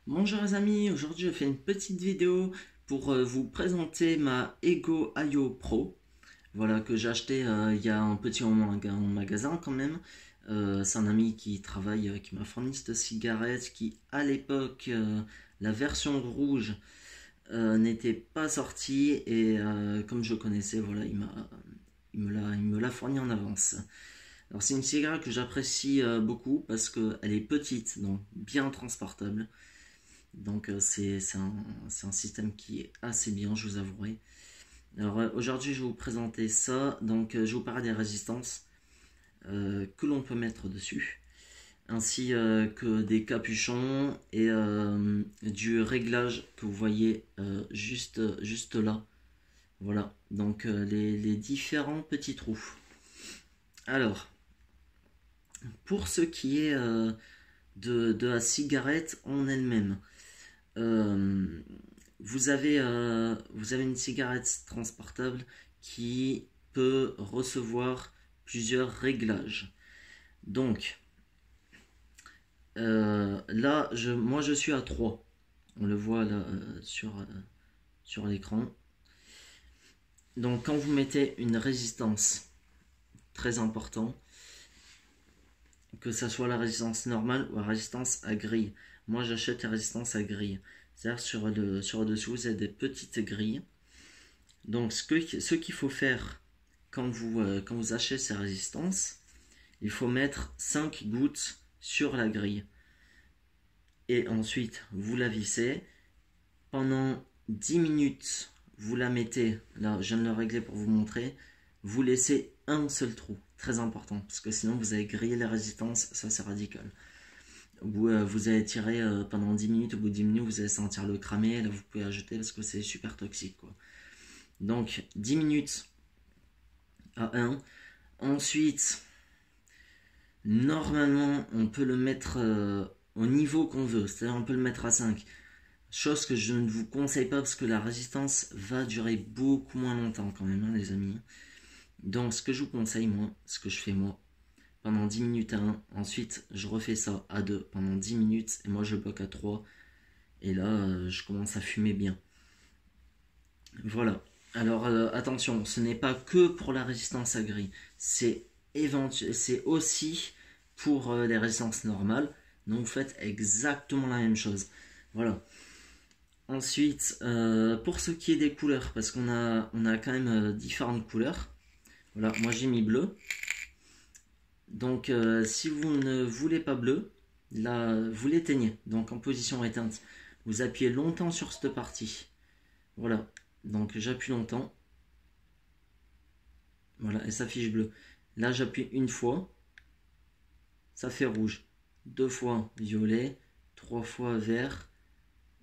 Bonjour les amis, aujourd'hui je fais une petite vidéo pour vous présenter ma Ego IO Pro. Voilà, que j'ai acheté il y a un petit moment en magasin quand même. C'est un ami qui travaille, qui m'a fourni cette cigarette qui à l'époque, la version rouge n'était pas sortie et comme je connaissais, voilà, il me l'a fourni en avance. Alors c'est une cigarette que j'apprécie beaucoup parce qu'elle est petite, donc bien transportable. Donc c'est un système qui est assez bien, je vous avouerai. Alors aujourd'hui je vais vous présenter ça. Donc je vais vous parler des résistances que l'on peut mettre dessus, ainsi que des capuchons et du réglage que vous voyez juste là. Voilà, donc les différents petits trous. Alors, pour ce qui est de la cigarette en elle-même, Euh, vous avez une cigarette transportable qui peut recevoir plusieurs réglages. Donc, là, moi je suis à 3. On le voit là sur l'écran. Donc, quand vous mettez une résistance, très important, que ça soit la résistance normale ou la résistance à grille. Moi, j'achète la résistance à grille. C'est-à-dire sur le dessous, vous avez des petites grilles. Donc, ce qu'il faut faire quand vous achetez ces résistances, il faut mettre 5 gouttes sur la grille. Et ensuite, vous la vissez. Pendant 10 minutes, vous la mettez, là, je viens de le régler pour vous montrer, vous laissez un seul trou. Très important, parce que sinon vous allez griller les résistances, ça c'est radical. Vous allez tirer pendant 10 minutes, au bout de 10 minutes, vous allez sentir le cramer, là vous pouvez ajouter parce que c'est super toxique, quoi. Donc 10 minutes à 1. Ensuite, normalement, on peut le mettre au niveau qu'on veut, c'est-à-dire on peut le mettre à 5. Chose que je ne vous conseille pas parce que la résistance va durer beaucoup moins longtemps quand même, hein, les amis. Donc ce que je vous conseille, moi, ce que je fais moi, pendant 10 minutes à 1, ensuite je refais ça à 2 pendant 10 minutes, et moi je bloque à 3, et là je commence à fumer bien. Voilà. Alors attention, ce n'est pas que pour la résistance à grille, c'est aussi pour les résistances normales, donc vous faites exactement la même chose. Voilà. Ensuite, pour ce qui est des couleurs, parce on a quand même différentes couleurs. Voilà, moi j'ai mis bleu. Donc si vous ne voulez pas bleu, là vous l'éteignez. Donc en position éteinte, vous appuyez longtemps sur cette partie. Voilà, donc j'appuie longtemps. Voilà, et ça affiche bleu. Là j'appuie une fois, ça fait rouge. Deux fois violet, trois fois vert.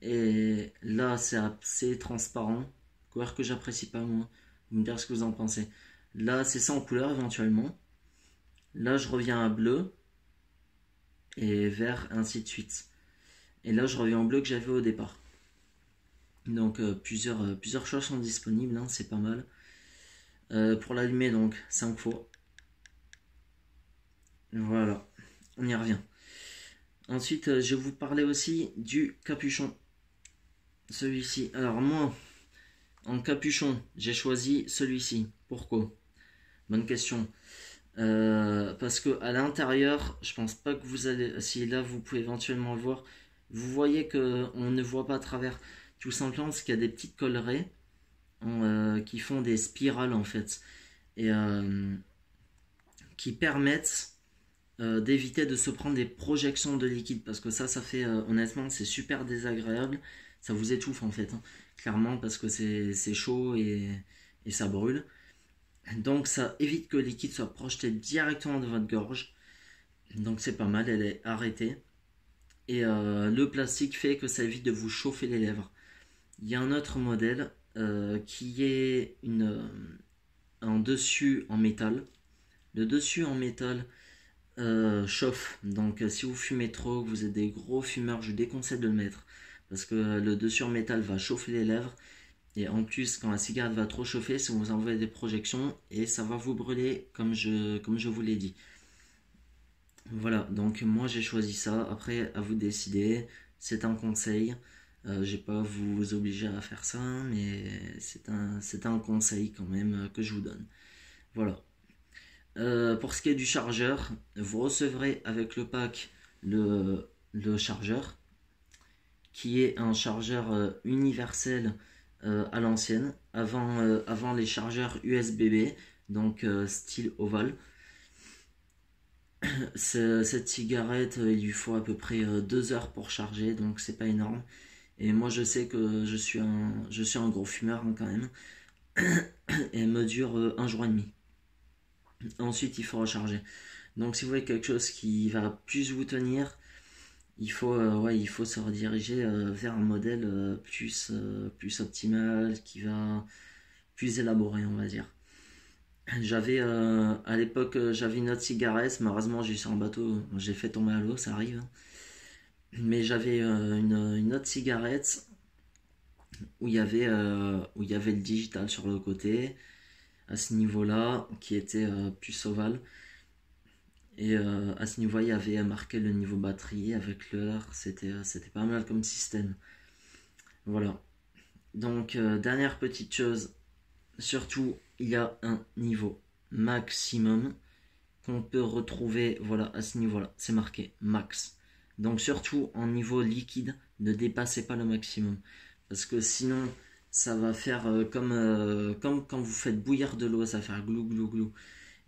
Et là c'est assez transparent. Couleur que j'apprécie pas moi. Vous me direz ce que vous en pensez. Là c'est sans couleur éventuellement. Là je reviens à bleu et vert, ainsi de suite. Et là je reviens au bleu que j'avais au départ. Donc plusieurs choses sont disponibles, hein, c'est pas mal. Pour l'allumer, donc 5 fois. Voilà, on y revient. Ensuite, je vais vous parler aussi du capuchon. Celui-ci. Alors moi, en capuchon, j'ai choisi celui-ci. Pourquoi? Bonne question. Parce que à l'intérieur, je pense pas que vous allez. Si là, vous pouvez éventuellement le voir, vous voyez que on ne voit pas à travers. Tout simplement parce qu'il y a des petites collerées qui font des spirales en fait et qui permettent d'éviter de se prendre des projections de liquide parce que ça fait honnêtement c'est super désagréable, ça vous étouffe en fait, hein, clairement parce que c'est chaud et ça brûle. Donc ça évite que le liquide soit projeté directement de votre gorge. Donc c'est pas mal, elle est arrêtée. Et le plastique fait que ça évite de vous chauffer les lèvres. Il y a un autre modèle qui est un dessus en métal. Le dessus en métal chauffe. Donc si vous fumez trop, que vous êtes des gros fumeurs, je vous déconseille de le mettre. Parce que le dessus en métal va chauffer les lèvres. Et en plus, quand la cigarette va trop chauffer, ça vous envoie des projections et ça va vous brûler comme je vous l'ai dit. Voilà, donc moi j'ai choisi ça. Après, à vous de décider. c'est un conseil. Je vais pas vous obliger à faire ça, mais c'est un conseil quand même que je vous donne. Voilà. Pour ce qui est du chargeur, vous recevrez avec le pack le chargeur, qui est un chargeur universel à l'ancienne, avant les chargeurs USB-B, donc style ovale. Cette cigarette, il lui faut à peu près 2 heures pour charger, donc c'est pas énorme. Et moi je sais que je suis un gros fumeur hein, quand même. Et elle me dure 1 jour et demi. Ensuite il faut recharger. Donc si vous voulez quelque chose qui va plus vous tenir, il faut se rediriger vers un modèle plus optimal, qui va plus élaboré on va dire. J'avais à l'époque j'avais une autre cigarette, malheureusement j'ai eu sur un bateau, j'ai fait tomber à l'eau, ça arrive. Mais j'avais une autre cigarette où il y avait le digital sur le côté, à ce niveau-là, qui était plus ovale. Et à ce niveau-là, il y avait marqué le niveau batterie avec l'heure, c'était pas mal comme système. Voilà. Donc, dernière petite chose, surtout, il y a un niveau maximum qu'on peut retrouver, voilà, à ce niveau-là, c'est marqué max. Donc surtout en niveau liquide, ne dépassez pas le maximum. Parce que sinon, ça va faire comme quand vous faites bouillir de l'eau, ça va faire glou glou glou.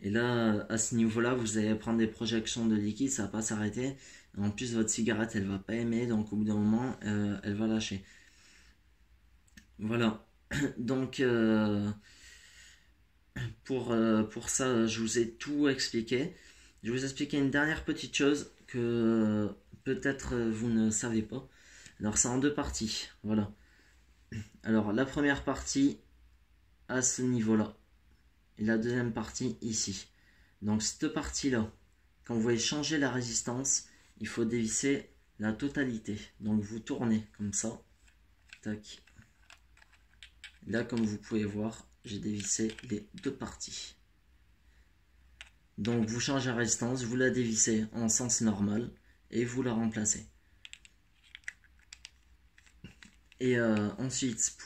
Et là, à ce niveau-là, vous allez prendre des projections de liquide, ça va pas s'arrêter. En plus, votre cigarette, elle va pas aimer, donc au bout d'un moment, elle va lâcher. Voilà. Donc, pour ça, je vous ai tout expliqué. Je vais vous expliquer une dernière petite chose que peut-être vous ne savez pas. Alors, c'est en 2 parties. Voilà. Alors, la première partie à ce niveau-là. Et la deuxième partie ici. Donc, cette partie-là, quand vous voulez changer la résistance, il faut dévisser la totalité. Donc, vous tournez comme ça. Tac. Là, comme vous pouvez voir, j'ai dévissé les 2 parties. Donc vous changez la résistance, vous la dévissez en sens normal et vous la remplacez. Et ensuite,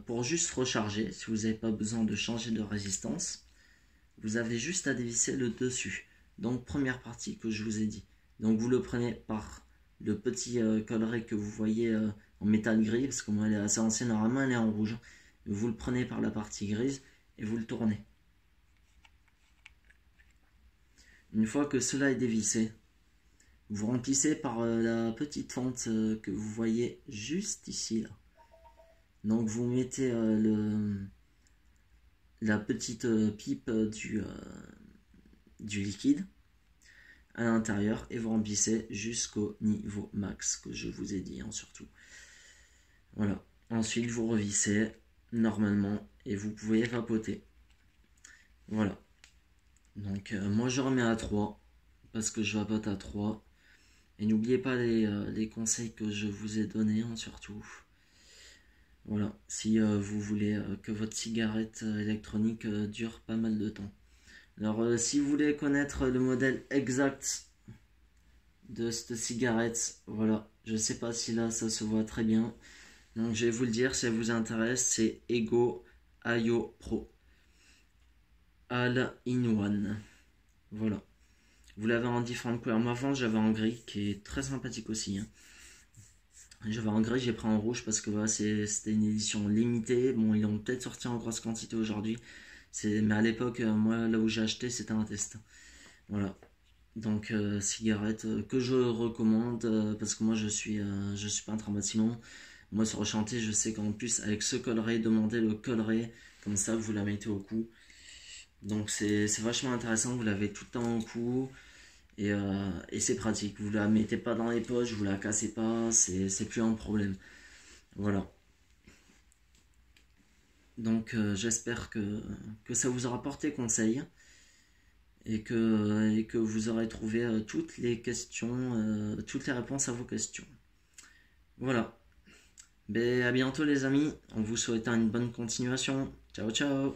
pour juste recharger, si vous n'avez pas besoin de changer de résistance, vous avez juste à dévisser le dessus. Donc première partie que je vous ai dit. Donc vous le prenez par le petit collet que vous voyez en métal gris, parce que moi elle est assez ancienne, normalement elle est en rouge. Vous le prenez par la partie grise et vous le tournez. Une fois que cela est dévissé, vous remplissez par la petite fente que vous voyez juste ici. Là. Donc vous mettez la petite pipe du liquide à l'intérieur et vous remplissez jusqu'au niveau max que je vous ai dit hein, surtout. Voilà. Ensuite vous revissez normalement et vous pouvez vapoter. Voilà. Donc moi je remets à 3 parce que je vapote à 3. Et n'oubliez pas les conseils que je vous ai donnés hein, surtout. Voilà, si vous voulez que votre cigarette électronique dure pas mal de temps. Alors si vous voulez connaître le modèle exact de cette cigarette, voilà, je sais pas si là ça se voit très bien. Donc je vais vous le dire si ça vous intéresse, c'est Ego IO Pro All-in-One. Voilà. Vous l'avez en différentes couleurs. Moi avant j'avais en gris qui est très sympathique aussi. Hein. J'avais en gris, j'ai pris en rouge parce que voilà, c'était une édition limitée. Bon, ils l'ont peut-être sorti en grosse quantité aujourd'hui. Mais à l'époque, moi là où j'ai acheté, c'était un test. Voilà. Donc cigarette que je recommande parce que moi je suis peintre en bâtiment. Moi sur Chantier, je sais qu'en plus avec ce colleré, demandez le colleré, comme ça vous la mettez au cou. Donc c'est vachement intéressant, vous l'avez tout le temps au cou et c'est pratique. Vous la mettez pas dans les poches, vous la cassez pas, c'est plus un problème. Voilà. Donc j'espère que ça vous aura porté conseil et que vous aurez trouvé toutes les questions, toutes les réponses à vos questions. Voilà. Ben, à bientôt les amis, en vous souhaitant une bonne continuation. Ciao ciao.